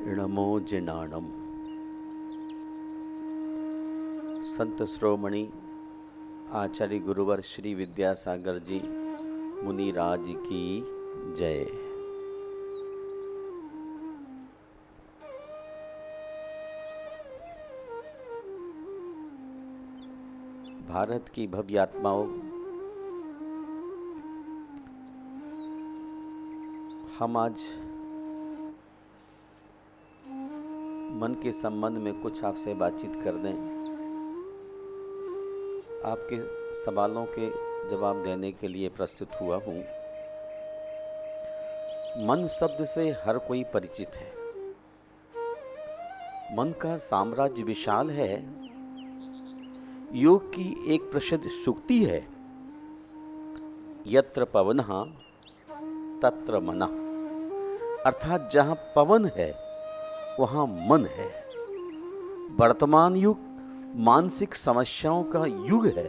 नमो जिनाणम। संत श्रोमणि आचार्य गुरुवर श्री विद्यासागर जी मुनिराज की जय। भारत की भव्य आत्माओं, हम आज मन के संबंध में कुछ आपसे बातचीत कर दें। आपके सवालों के जवाब देने के लिए प्रस्तुत हुआ हूँ। मन शब्द से हर कोई परिचित है। मन का साम्राज्य विशाल है। योग की एक प्रसिद्ध सूक्ति है, यत्र पवनः तत्र मनः। अर्थात जहां पवन है वहां मन है। वर्तमान युग मानसिक समस्याओं का युग है।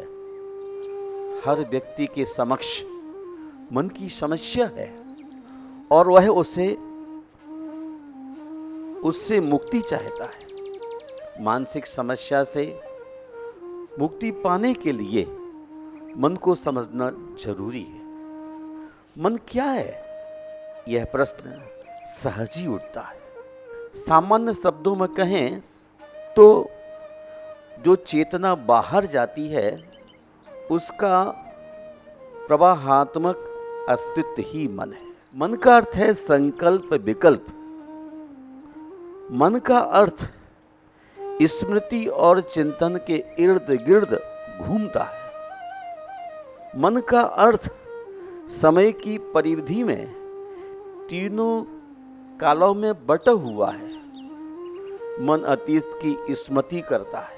हर व्यक्ति के समक्ष मन की समस्या है और वह उससे मुक्ति चाहता है। मानसिक समस्या से मुक्ति पाने के लिए मन को समझना जरूरी है। मन क्या है, यह प्रश्न सहज ही उठता है। सामान्य शब्दों में कहें तो जो चेतना बाहर जाती है उसका प्रवाहात्मक अस्तित्व ही मन है। मन का अर्थ है संकल्प विकल्प। मन का अर्थ स्मृति और चिंतन के इर्द गिर्द घूमता है। मन का अर्थ समय की परिधि में तीनों कालों में बटा हुआ है। मन अतीत की स्मृति करता है,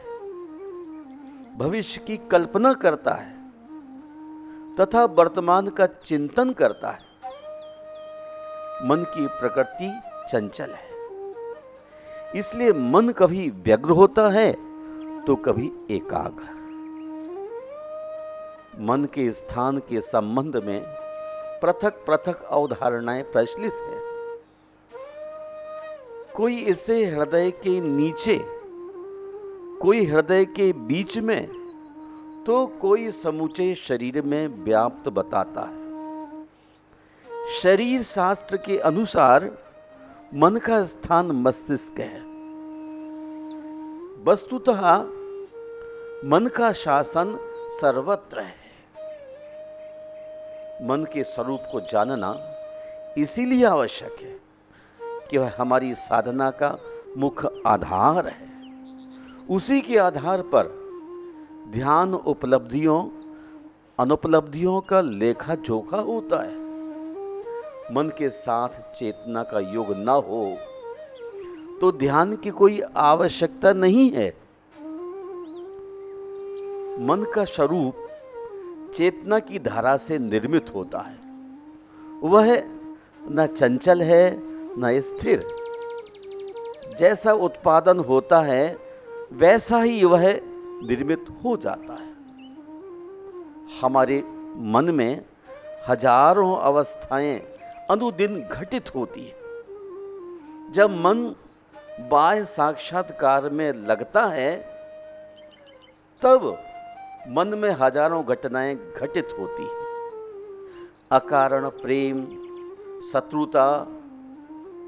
भविष्य की कल्पना करता है तथा वर्तमान का चिंतन करता है। मन की प्रकृति चंचल है, इसलिए मन कभी व्यग्र होता है तो कभी एकाग्र। मन के स्थान के संबंध में पृथक पृथक अवधारणाएं प्रचलित हैं। कोई इसे हृदय के नीचे, कोई हृदय के बीच में, तो कोई समूचे शरीर में व्याप्त बताता है। शरीर शास्त्र के अनुसार मन का स्थान मस्तिष्क है। वस्तुतः मन का शासन सर्वत्र है। मन के स्वरूप को जानना इसीलिए आवश्यक है कि वह हमारी साधना का मुख्य आधार है। उसी के आधार पर ध्यान उपलब्धियों अनुपलब्धियों का लेखा जोखा होता है। मन के साथ चेतना का योग न हो तो ध्यान की कोई आवश्यकता नहीं है। मन का स्वरूप चेतना की धारा से निर्मित होता है। वह न चंचल है न स्थिर। जैसा उत्पादन होता है वैसा ही वह निर्मित हो जाता है। हमारे मन में हजारों अवस्थाएं अनुदिन घटित होती है। जब मन बाह्य साक्षात्कार में लगता है तब मन में हजारों घटनाएं घटित होती हैं। अकारण प्रेम, शत्रुता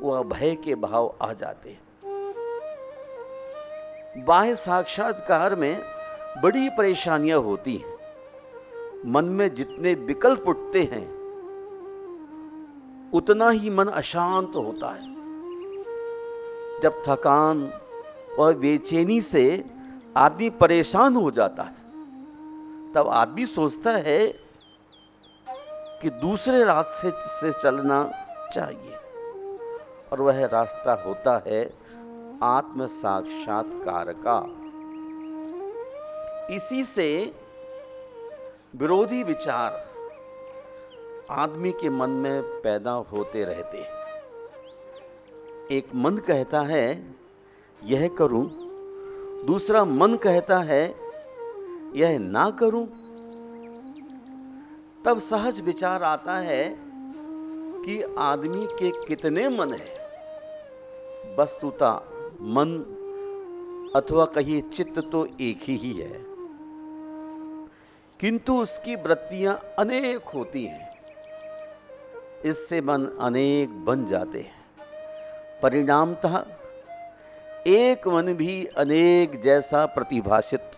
व भय के भाव आ जाते हैं। बाह्य साक्षात्कार में बड़ी परेशानियां होती हैं। मन में जितने विकल्प उठते हैं उतना ही मन अशांत होता है। जब थकान और बेचैनी से आदमी परेशान हो जाता है तब आदमी सोचता है कि दूसरे रास्ते से चलना चाहिए और वह रास्ता होता है आत्म साक्षात्कार का। इसी से विरोधी विचार आदमी के मन में पैदा होते रहते हैं। एक मन कहता है यह करूं, दूसरा मन कहता है यह ना करूं। तब सहज विचार आता है कि आदमी के कितने मन हैं। वस्तुतः मन अथवा कहिए चित्त तो एक ही है, किंतु उसकी वृत्तियां अनेक होती हैं। इससे मन अनेक बन जाते हैं। परिणामतः एक मन भी अनेक जैसा प्रतिभाषित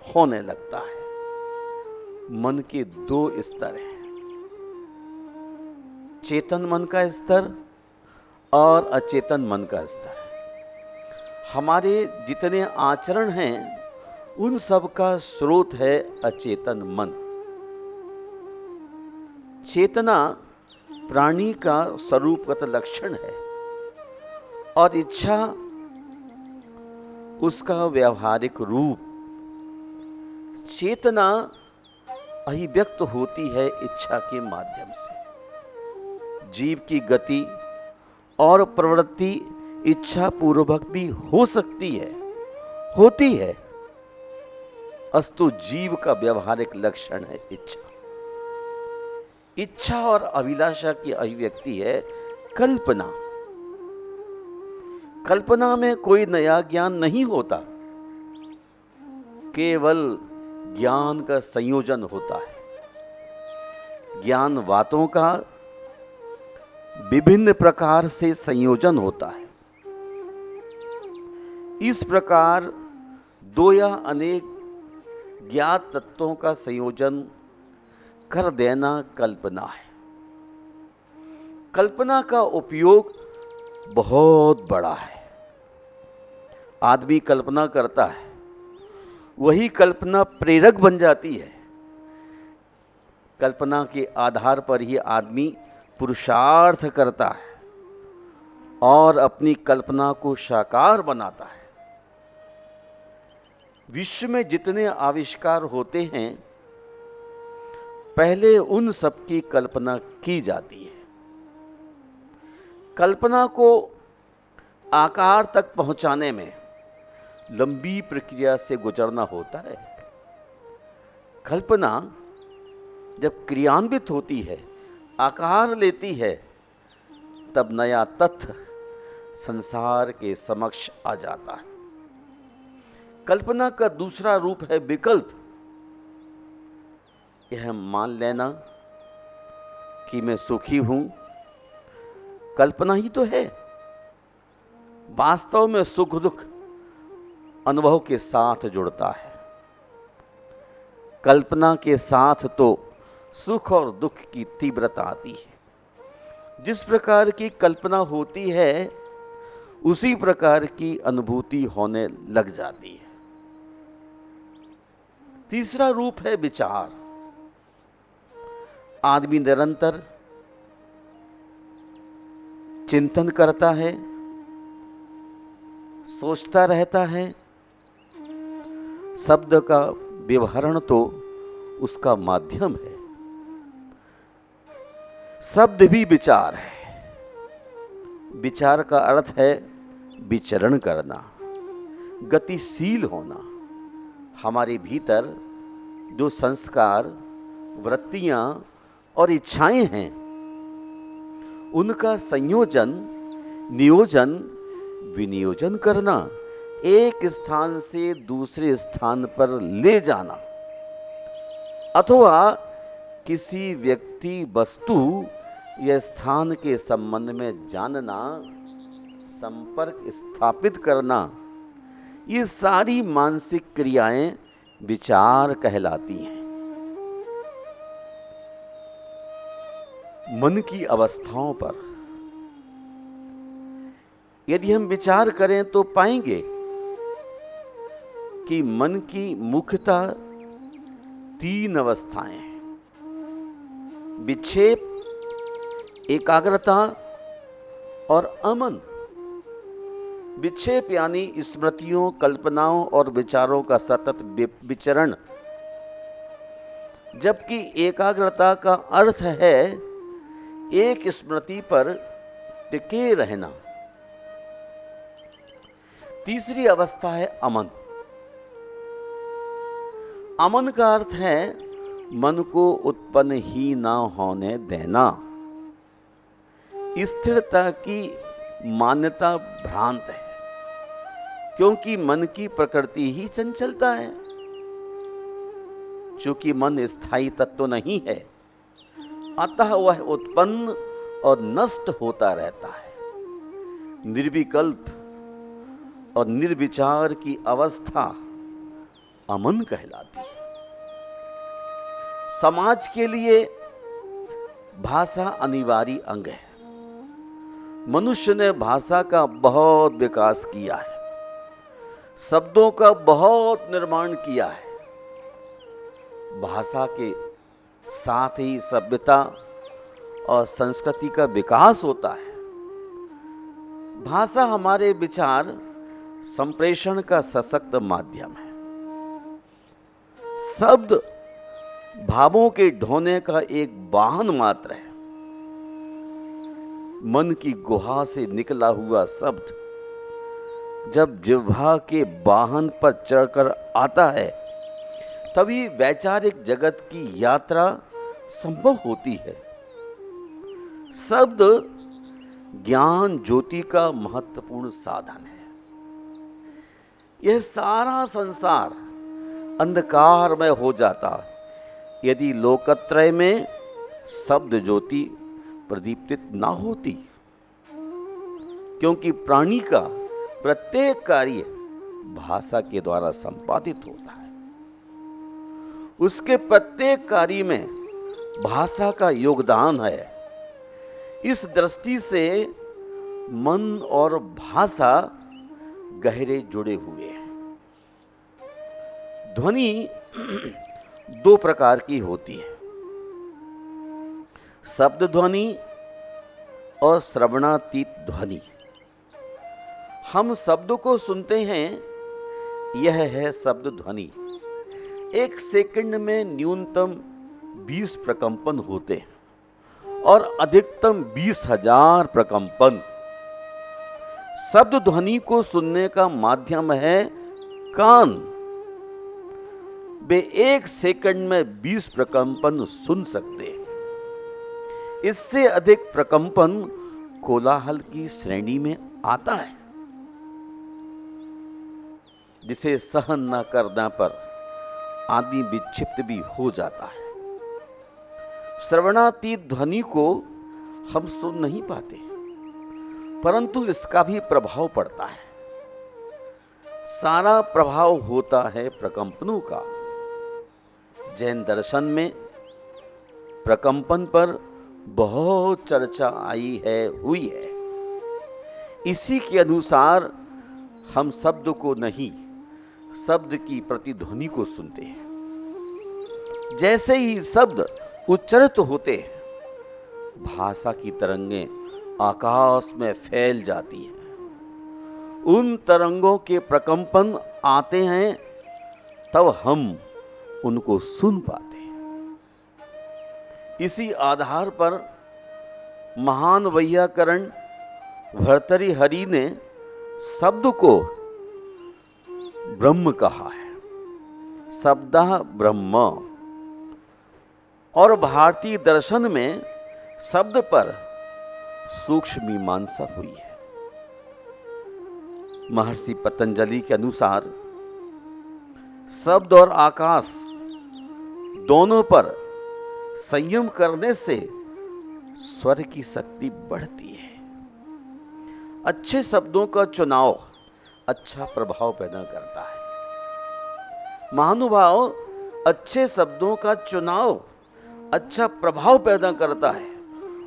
होने लगता है। मन के दो स्तर हैं, चेतन मन का स्तर और अचेतन मन का स्तर। हमारे जितने आचरण हैं उन सब का स्रोत है अचेतन मन। चेतना प्राणी का स्वरूपगत लक्षण है और इच्छा उसका व्यावहारिक रूप। चेतना अभिव्यक्त होती है इच्छा के माध्यम से। जीव की गति और प्रवृत्ति इच्छा पूर्वक भी हो सकती है, होती है, अस्तु जीव का व्यावहारिक लक्षण है इच्छा। इच्छा और अभिलाषा की अभिव्यक्ति है कल्पना। कल्पना में कोई नया ज्ञान नहीं होता, केवल ज्ञान का संयोजन होता है। ज्ञान बातों का विभिन्न प्रकार से संयोजन होता है। इस प्रकार दो या अनेक ज्ञात तत्वों का संयोजन कर देना कल्पना है। कल्पना का उपयोग बहुत बड़ा है। आदमी कल्पना करता है, वही कल्पना प्रेरक बन जाती है। कल्पना के आधार पर ही आदमी पुरुषार्थ करता है और अपनी कल्पना को साकार बनाता है। विश्व में जितने आविष्कार होते हैं, पहले उन सब की कल्पना की जाती है। कल्पना को आकार तक पहुंचाने में लंबी प्रक्रिया से गुजरना होता है। कल्पना जब क्रियान्वित होती है, आकार लेती है, तब नया तथ्य संसार के समक्ष आ जाता है। कल्पना का दूसरा रूप है विकल्प। यह मान लेना कि मैं सुखी हूं, कल्पना ही तो है। वास्तव में सुख दुख अनुभव के साथ जुड़ता है। कल्पना के साथ तो सुख और दुख की तीव्रता आती है। जिस प्रकार की कल्पना होती है, उसी प्रकार की अनुभूति होने लग जाती है। तीसरा रूप है विचार। आदमी निरंतर चिंतन करता है, सोचता रहता है। शब्द का व्यवहारण तो उसका माध्यम है। शब्द भी विचार है। विचार का अर्थ है विचरण करना, गतिशील होना। हमारे भीतर जो संस्कार, वृत्तियां और इच्छाएं हैं, उनका संयोजन, नियोजन, विनियोजन करना, एक स्थान से दूसरे स्थान पर ले जाना, अथवा किसी व्यक्ति, वस्तु या स्थान के संबंध में जानना, संपर्क स्थापित करना, ये सारी मानसिक क्रियाएं विचार कहलाती हैं। मन की अवस्थाओं पर यदि हम विचार करें तो पाएंगे कि मन की मुख्यतः 3 अवस्थाएं हैं: विक्षेप, एकाग्रता और अमन। विक्षेप यानी स्मृतियों, कल्पनाओं और विचारों का सतत विचरण, जबकि एकाग्रता का अर्थ है एक स्मृति पर टिके रहना। तीसरी अवस्था है अमन। अमन का अर्थ है मन को उत्पन्न ही ना होने देना, स्थिरता की मान्यता भ्रांत है, क्योंकि मन की प्रकृति ही चंचलता है। चूंकि मन स्थायी तत्व नहीं है, अतः वह उत्पन्न और नष्ट होता रहता है। निर्विकल्प और निर्विचार की अवस्था अमन कहलाती है। समाज के लिए भाषा अनिवार्य अंग है। मनुष्य ने भाषा का बहुत विकास किया है, शब्दों का बहुत निर्माण किया है। भाषा के साथ ही सभ्यता और संस्कृति का विकास होता है। भाषा हमारे विचार संप्रेषण का सशक्त माध्यम है। शब्द भावों के ढोने का एक वाहन मात्र है। मन की गुहा से निकला हुआ शब्द जब जिह्वा के वाहन पर चढ़कर आता है, तभी वैचारिक जगत की यात्रा संभव होती है। शब्द ज्ञान ज्योति का महत्वपूर्ण साधन है। यह सारा संसार अंधकार में हो जाता यदि लोकत्रय में शब्द ज्योति प्रदीप्तित ना होती, क्योंकि प्राणी का प्रत्येक कार्य भाषा के द्वारा संपादित होता है। उसके प्रत्येक कार्य में भाषा का योगदान है। इस दृष्टि से मन और भाषा गहरे जुड़े हुए हैं। ध्वनि दो प्रकार की होती है, शब्द ध्वनि और श्रवणातीत ध्वनि। हम शब्द को सुनते हैं, यह है शब्द ध्वनि। एक सेकंड में न्यूनतम 20 प्रकंपन होते हैं और अधिकतम 20,000 प्रकंपन। शब्द ध्वनि को सुनने का माध्यम है कान। वे एक सेकंड में 20 प्रकंपन सुन सकते हैं। इससे अधिक प्रकंपन कोलाहल की श्रेणी में आता है, जिसे सहन न करने पर आदमी विक्षिप्त भी हो जाता है। श्रवणातीत ध्वनि को हम सुन नहीं पाते, परंतु इसका भी प्रभाव पड़ता है। सारा प्रभाव होता है प्रकंपनों का। जैन दर्शन में प्रकंपन पर बहुत चर्चा हुई है। इसी के अनुसार हम शब्द को नहीं, शब्द की प्रतिध्वनि को सुनते हैं। जैसे ही शब्द उच्चारित होते हैं, भाषा की तरंगें आकाश में फैल जाती हैं। उन तरंगों के प्रकंपन आते हैं, तब हम उनको सुन पाते हैं। इसी आधार पर महान वैयाकरण भर्तृहरि ने शब्द को ब्रह्म कहा है, शब्दः ब्रह्म। और भारतीय दर्शन में शब्द पर सूक्ष्म मीमांसा हुई है। महर्षि पतंजलि के अनुसार शब्द और आकाश दोनों पर संयम करने से स्वर की शक्ति बढ़ती है। अच्छे शब्दों का चुनाव अच्छा प्रभाव पैदा करता है। महानुभाव, अच्छे शब्दों का चुनाव अच्छा प्रभाव पैदा करता है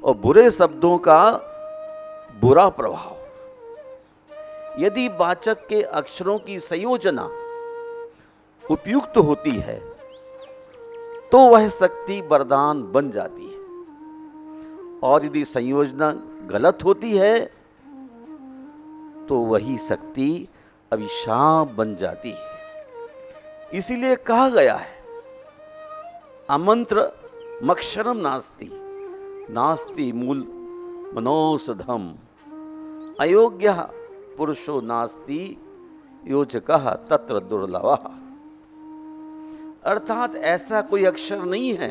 और बुरे शब्दों का बुरा प्रभाव। यदि वाचक के अक्षरों की संयोजना उपयुक्त होती है, तो वह शक्ति वरदान बन जाती है, और यदि संयोजना गलत होती है, तो वही शक्ति अभिशाप बन जाती है। इसीलिए कहा गया है, अमंत्र मक्षरम नास्ति, नास्ति मूल मनोषधम, अयोग्य पुरुषो नास्ति योजकः तत्र दुर्लभः। अर्थात ऐसा कोई अक्षर नहीं है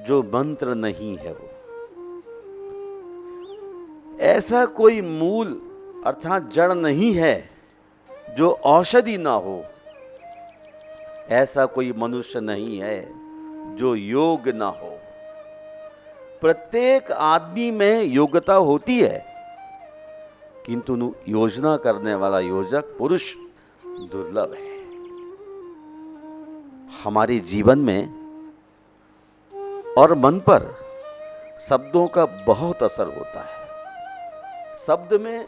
जो मंत्र नहीं है। वो ऐसा कोई मूल अर्थात जड़ नहीं है जो औषधि ना हो। ऐसा कोई मनुष्य नहीं है जो योग ना हो। प्रत्येक आदमी में योग्यता होती है, किंतु योजना करने वाला योजक पुरुष दुर्लभ है। हमारे जीवन में और मन पर शब्दों का बहुत असर होता है। शब्द में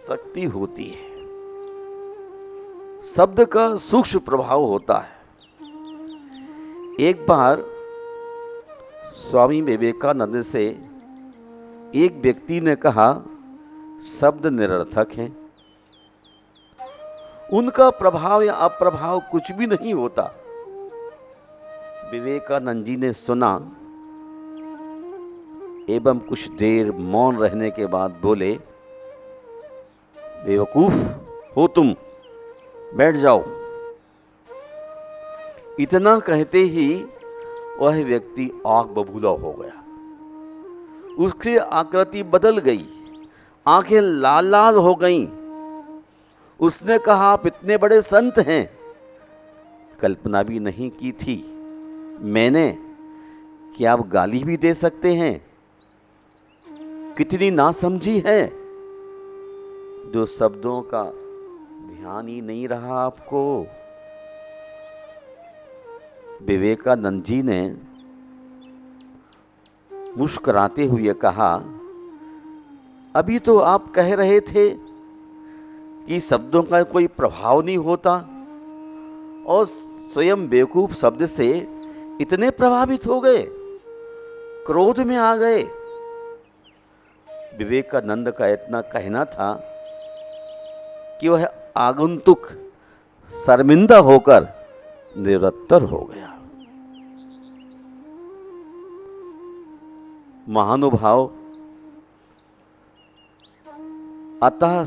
शक्ति होती है, शब्द का सूक्ष्म प्रभाव होता है। एक बार स्वामी विवेकानंद से एक व्यक्ति ने कहा, शब्द निरर्थक हैं, उनका प्रभाव या अप्रभाव कुछ भी नहीं होता। विवेकानंद जी ने सुना एवं कुछ देर मौन रहने के बाद बोले, बेवकूफ हो तुम, बैठ जाओ। इतना कहते ही वह व्यक्ति आंख बबूला हो गया। उसकी आकृति बदल गई, आंखें लाल लाल हो गईं। उसने कहा, आप इतने बड़े संत हैं, कल्पना भी नहीं की थी मैंने कि आप गाली भी दे सकते हैं। कितनी नासमझी है, जो शब्दों का ध्यान ही नहीं रहा आपको। विवेकानंद जी ने मुस्कुराते हुए कहा, अभी तो आप कह रहे थे कि शब्दों का कोई प्रभाव नहीं होता, और स्वयं बेवकूफ शब्द से इतने प्रभावित हो गए, क्रोध में आ गए। विवेकानंद का इतना कहना था कि वह आगंतुक शर्मिंदा होकर निरत्तर हो गया। महानुभाव, अतः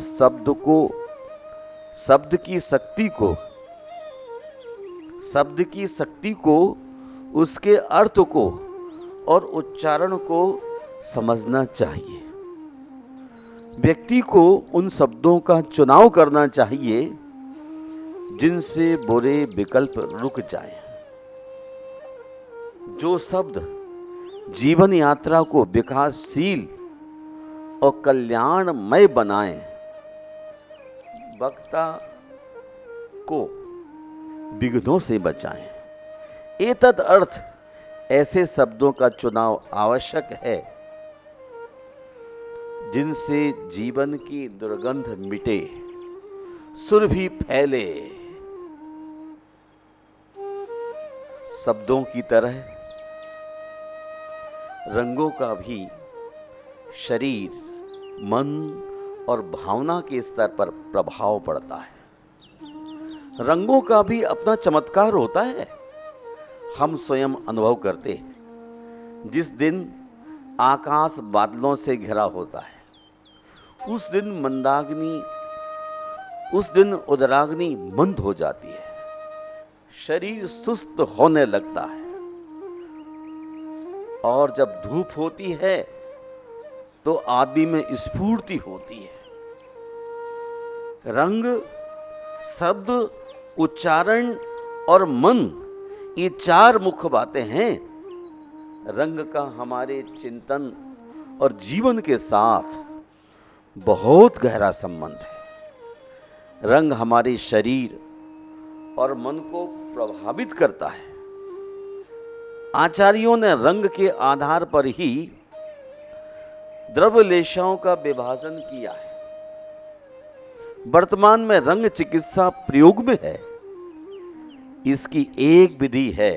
शब्द की शक्ति को, उसके अर्थ को और उच्चारण को समझना चाहिए। व्यक्ति को उन शब्दों का चुनाव करना चाहिए जिनसे बुरे विकल्प रुक जाएं। जो शब्द जीवन यात्रा को विकासशील और कल्याणमय बनाएं, वक्ता को विघ्नों से बचाएं। एतद अर्थ ऐसे शब्दों का चुनाव आवश्यक है जिनसे जीवन की दुर्गंध मिटे, सुरभि फैले। शब्दों की तरह रंगों का भी शरीर, मन और भावना के स्तर पर प्रभाव पड़ता है। रंगों का भी अपना चमत्कार होता है, हम स्वयं अनुभव करते हैं। जिस दिन आकाश बादलों से घिरा होता है, उस दिन उदराग्नि मंद हो जाती है, शरीर सुस्त होने लगता है। और जब धूप होती है तो आदमी में स्फूर्ति होती है। रंग, शब्द, उच्चारण और मन, ये चार मुख्य बातें हैं। रंग का हमारे चिंतन और जीवन के साथ बहुत गहरा संबंध है। रंग हमारे शरीर और मन को प्रभावित करता है। आचार्यों ने रंग के आधार पर ही द्रव्यलेशाओं का विभाजन किया है। वर्तमान में रंग चिकित्सा प्रयोग में है। इसकी एक विधि है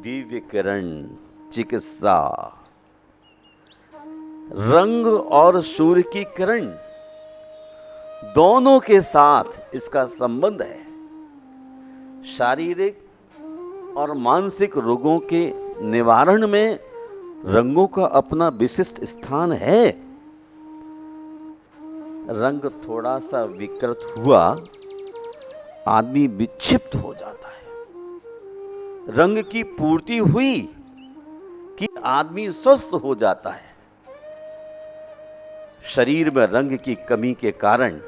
दिव्य किरण चिकित्सा। रंग और सूर्य की किरण दोनों के साथ इसका संबंध है। शारीरिक और मानसिक रोगों के निवारण में रंगों का अपना विशिष्ट स्थान है। रंग थोड़ा सा विकृत हुआ, आदमी विक्षिप्त हो जाता है। रंग की पूर्ति हुई कि आदमी स्वस्थ हो जाता है। शरीर में रंग की कमी के कारण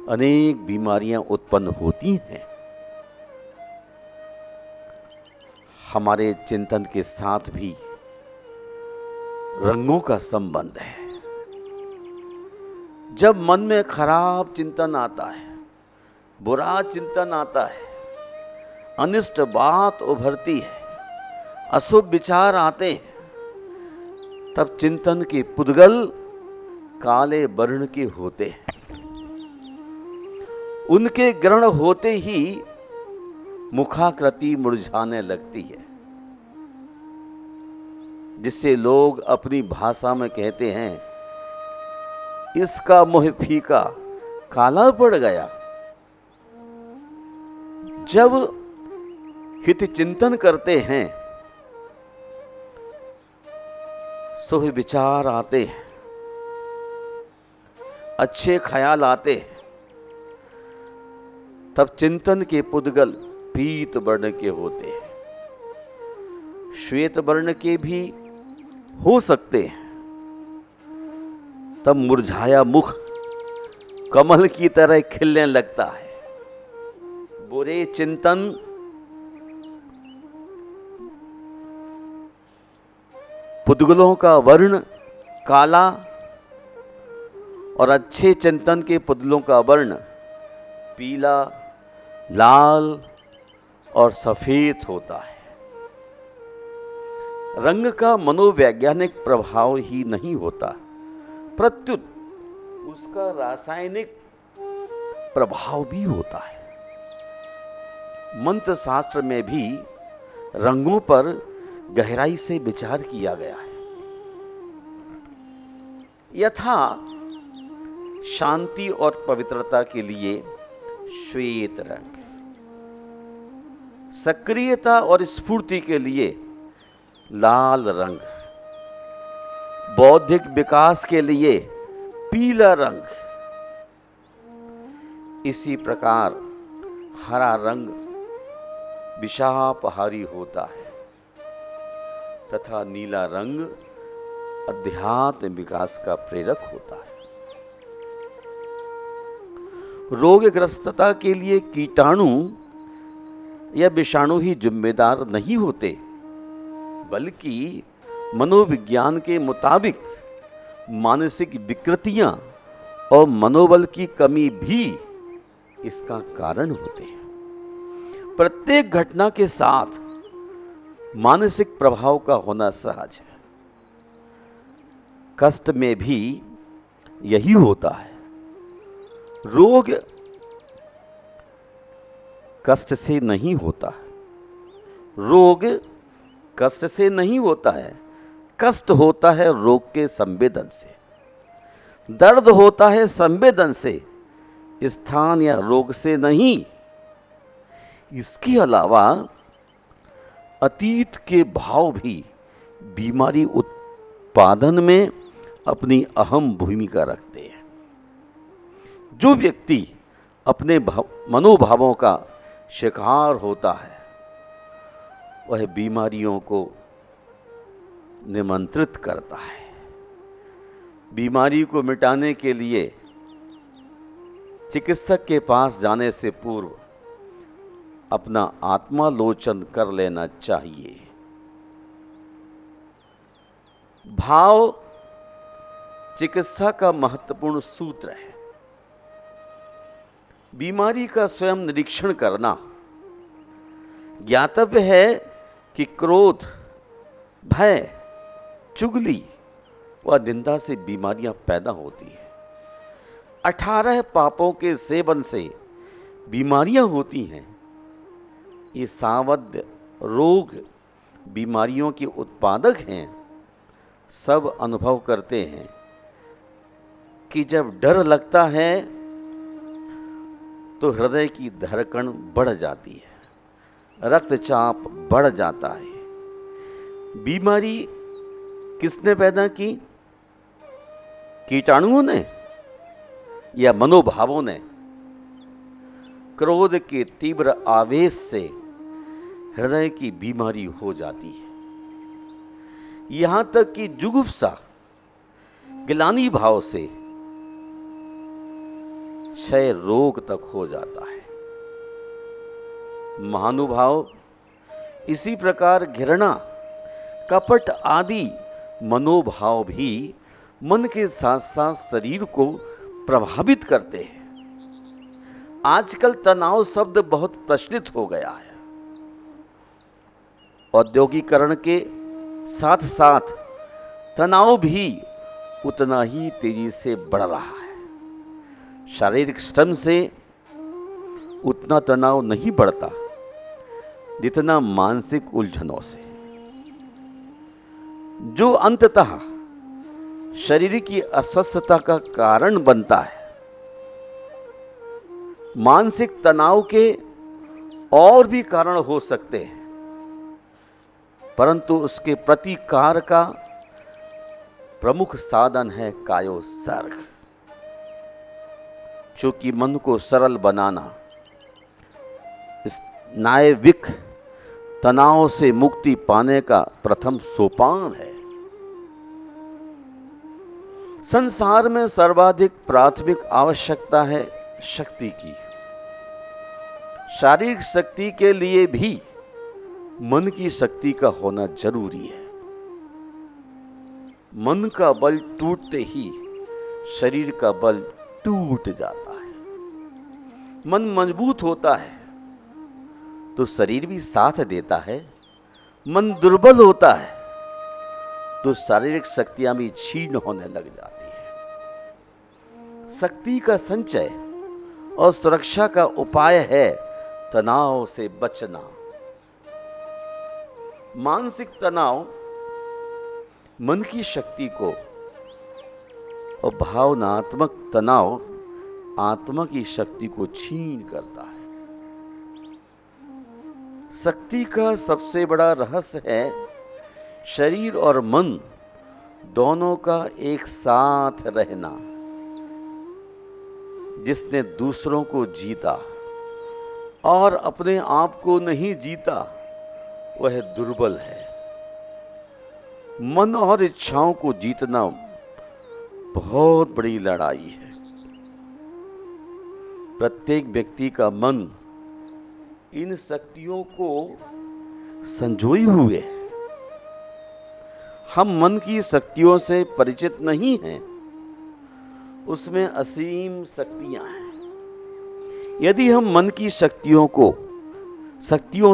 अनेक बीमारियां उत्पन्न होती हैं। हमारे चिंतन के साथ भी रंगों का संबंध है। जब मन में खराब चिंतन आता है, बुरा चिंतन आता है, अनिष्ट बात उभरती है, अशुभ विचार आते हैं, तब चिंतन के पुद्गल काले वर्ण के होते हैं। उनके ग्रहण होते ही मुखाकृति मुरझाने लगती है, जिससे लोग अपनी भाषा में कहते हैं, इसका मुंह फीका काला पड़ गया। जब हित चिंतन करते हैं, शुभ विचार आते हैं, अच्छे ख्याल आते हैं, तब चिंतन के पुद्गल पीत वर्ण के होते हैं, श्वेत वर्ण के भी हो सकते हैं। तब मुरझाया मुख कमल की तरह खिलने लगता है। बुरे चिंतन पुद्गलों का वर्ण काला और अच्छे चिंतन के पुद्गलों का वर्ण पीला, लाल और सफेद होता है। रंग का मनोवैज्ञानिक प्रभाव ही नहीं होता, प्रत्युत उसका रासायनिक प्रभाव भी होता है। मंत्र शास्त्र में भी रंगों पर गहराई से विचार किया गया है। यथा शांति और पवित्रता के लिए श्वेत रंग, सक्रियता और स्फूर्ति के लिए लाल रंग, बौद्धिक विकास के लिए पीला रंग, इसी प्रकार हरा रंग विषापहारी होता है तथा नीला रंग अध्यात्म विकास का प्रेरक होता है। रोगग्रस्तता के लिए कीटाणु या विषाणु ही जिम्मेदार नहीं होते, बल्कि मनोविज्ञान के मुताबिक मानसिक विकृतियां और मनोबल की कमी भी इसका कारण होते हैं। प्रत्येक घटना के साथ मानसिक प्रभाव का होना सहज है। कष्ट में भी यही होता है। रोग कष्ट से नहीं होता है, रोग कष्ट से नहीं होता है, कष्ट होता है रोग के संवेदन से, दर्द होता है संवेदन से, स्थान या रोग से नहीं। इसके अलावा अतीत के भाव भी बीमारी उत्पादन में अपनी अहम भूमिका रखते हैं। जो व्यक्ति अपने मनोभावों का शिकार होता है, वह बीमारियों को निमंत्रित करता है। बीमारी को मिटाने के लिए चिकित्सक के पास जाने से पूर्व अपना आत्मालोचन कर लेना चाहिए। भाव चिकित्सा का महत्वपूर्ण सूत्र है। बीमारी का स्वयं निरीक्षण करना। ज्ञातव्य है कि क्रोध, भय, चुगली व निंदा से बीमारियां पैदा होती है। 18 पापों के सेवन से बीमारियां होती हैं। ये सावध रोग बीमारियों के उत्पादक हैं। सब अनुभव करते हैं कि जब डर लगता है तो हृदय की धड़कन बढ़ जाती है, रक्तचाप बढ़ जाता है। बीमारी किसने पैदा की? कीटाणुओं ने या मनोभावों ने? क्रोध के तीव्र आवेश से हृदय की बीमारी हो जाती है। यहां तक कि जुगुप्सा, गिलानी भाव से क्षय रोग तक हो जाता है। महानुभाव इसी प्रकार घृणा, कपट आदि मनोभाव भी मन के साथ साथ शरीर को प्रभावित करते हैं। आजकल तनाव शब्द बहुत प्रचलित हो गया है। औद्योगिकरण के साथ साथ तनाव भी उतना ही तेजी से बढ़ रहा है। शारीरिक श्रम से उतना तनाव नहीं बढ़ता जितना मानसिक उलझनों से, जो अंततः शरीर की अस्वस्थता का कारण बनता है। मानसिक तनाव के और भी कारण हो सकते हैं, परंतु उसके प्रतिकार का प्रमुख साधन है कायोत्सर्ग। चूंकि मन को सरल बनाना इस नायविक तनाव से मुक्ति पाने का प्रथम सोपान है। संसार में सर्वाधिक प्राथमिक आवश्यकता है शक्ति की। शारीरिक शक्ति के लिए भी मन की शक्ति का होना जरूरी है। मन का बल टूटते ही शरीर का बल टूट जाता है। मन मजबूत होता है तो शरीर भी साथ देता है। मन दुर्बल होता है तो शारीरिक शक्तियां भी क्षीण होने लग जाती है। शक्ति का संचय और सुरक्षा का उपाय है तनाव से बचना। मानसिक तनाव मन की शक्ति को और भावनात्मक तनाव आत्मा की शक्ति को छीन करता है। शक्ति का सबसे बड़ा रहस्य है शरीर और मन दोनों का एक साथ रहना। जिसने दूसरों को जीता और अपने आप को नहीं जीता वह दुर्बल है। मन और इच्छाओं को जीतना बहुत बड़ी लड़ाई है। प्रत्येक व्यक्ति का मन इन शक्तियों को संजोए हुए है। हम मन की शक्तियों से परिचित नहीं हैं। उसमें असीम शक्तियां हैं। यदि हम मन की शक्तियों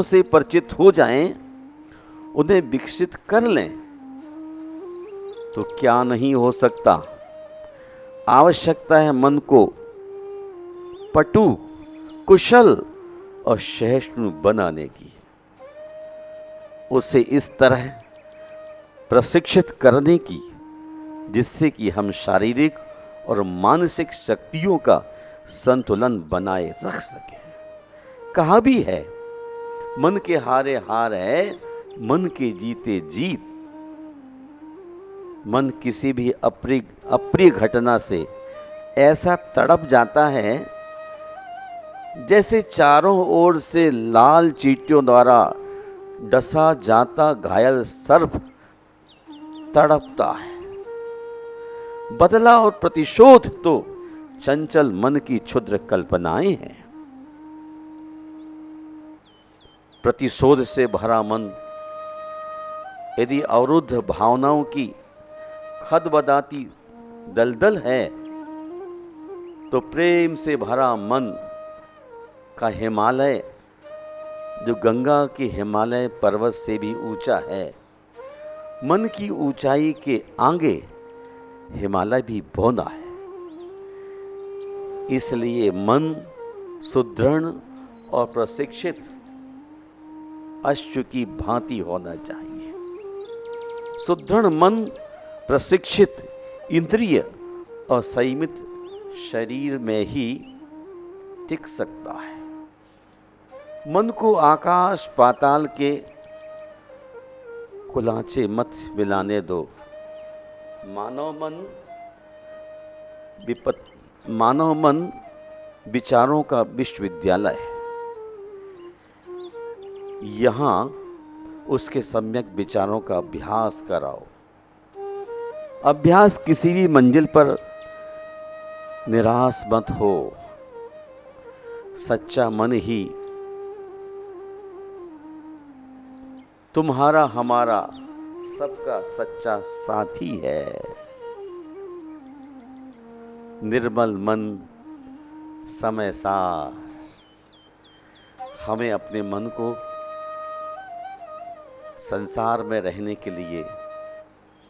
से परिचित हो जाएं, उन्हें विकसित कर लें, तो क्या नहीं हो सकता। आवश्यकता है मन को पटु, कुशल और सहिष्णु बनाने की। उसे इस तरह प्रशिक्षित करने की जिससे कि हम शारीरिक और मानसिक शक्तियों का संतुलन बनाए रख सकें। कहा भी है, मन के हारे हार है, मन के जीते जीत। मन किसी भी अप्रिय घटना से ऐसा तड़प जाता है जैसे चारों ओर से लाल चींटियों द्वारा डसा जाता घायल सर्प तड़पता है। बदला और प्रतिशोध तो चंचल मन की क्षुद्र कल्पनाएं हैं। प्रतिशोध से भरा मन यदि अवरुद्ध भावनाओं की खदबदाती दलदल है, तो प्रेम से भरा मन का हिमालय, जो गंगा के हिमालय पर्वत से भी ऊंचा है, मन की ऊंचाई के आगे हिमालय भी बौना है। इसलिए मन सुदृढ़ और प्रशिक्षित अश्व की भांति होना चाहिए। सुदृढ़ मन, प्रशिक्षित इंद्रिय और संयमित शरीर में ही टिक सकता है। मन को आकाश पाताल के कुलांचे मत मिलाने दो। मानव मन विचारों का विश्वविद्यालय है। यहां उसके सम्यक विचारों का अभ्यास कराओ। अभ्यास किसी भी मंजिल पर निराश मत हो। सच्चा मन ही तुम्हारा हमारा सबका सच्चा साथी है। निर्मल मन समय सार। हमें अपने मन को संसार में रहने के लिए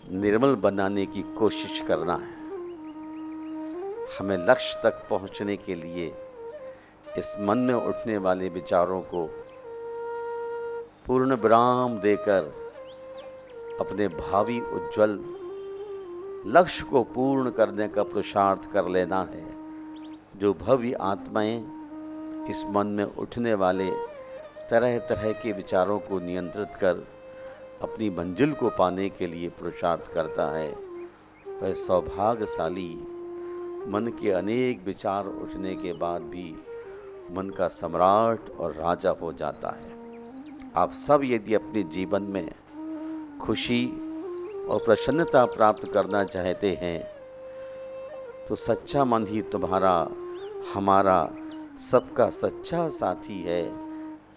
निर्मल बनाने की कोशिश करना है। हमें लक्ष्य तक पहुंचने के लिए इस मन में उठने वाले विचारों को पूर्ण विराम देकर अपने भावी उज्जवल लक्ष्य को पूर्ण करने का पुरुषार्थ कर लेना है। जो भव्य आत्माएं इस मन में उठने वाले तरह तरह के विचारों को नियंत्रित कर अपनी मंजिल को पाने के लिए पुरुषार्थ करता है, वह सौभाग्यशाली मन के अनेक विचार उठने के बाद भी मन का सम्राट और राजा हो जाता है। आप सब यदि अपने जीवन में खुशी और प्रसन्नता प्राप्त करना चाहते हैं तो सच्चा मन ही तुम्हारा हमारा सबका सच्चा साथी है।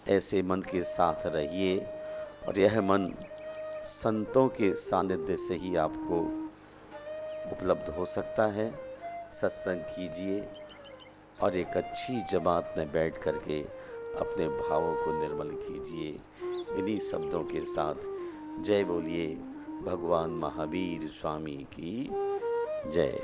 ऐसे मन के साथ रहिए और यह मन संतों के सानिध्य से ही आपको उपलब्ध हो सकता है। सत्संग कीजिए और एक अच्छी जमात में बैठ करके अपने भावों को निर्मल कीजिए। इन्हीं शब्दों के साथ जय बोलिए भगवान महावीर स्वामी की जय।